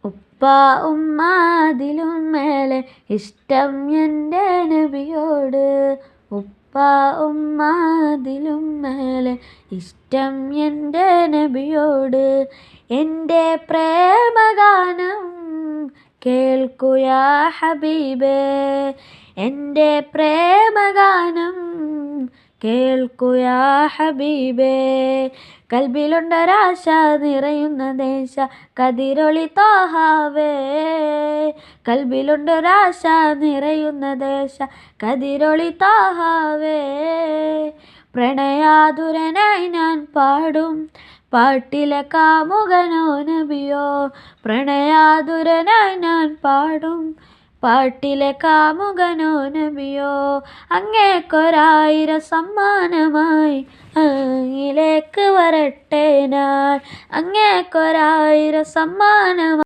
ഉപ്പ ഉമ്മ അതിലും മേലെ ഇഷ്ടം എൻ്റെ നബിയോട്. ഉപ്പ ഉമ്മ അതിലും മേലെ ഇഷ്ടം എൻ്റെ നബിയോട്. എൻ്റെ പ്രേമഗാനം കേൾക്കൂ യാ ഹബീബേ, എൻ്റെ പ്രേമഗാനം കേൾക്കൂ യാ ഹബീബേ. കൽബിലുണ്ടൊരാശ നിറയുന്ന ദേശ കതിരൊളി ത്വാഹാവേ. കൽബിലുണ്ടൊരാശ നിറയുന്ന ദേശ കതിരൊളി ത്വാഹാവേ. പ്രണയാതുരനായി ഞാൻ പാടും പാട്ടിലെ കാമുകനോ നബിയോ. പ്രണയാതുരനായി ഞാൻ പാടും പാട്ടിലെ കാമുകനോ നബിയോ. അങ്ങേക്കൊരായിരം സമ്മാനമായി അങ്ങിലേക്ക് വരട്ടെ ഞാൻ. അങ്ങേക്കൊരായിരം സമ്മാനമായി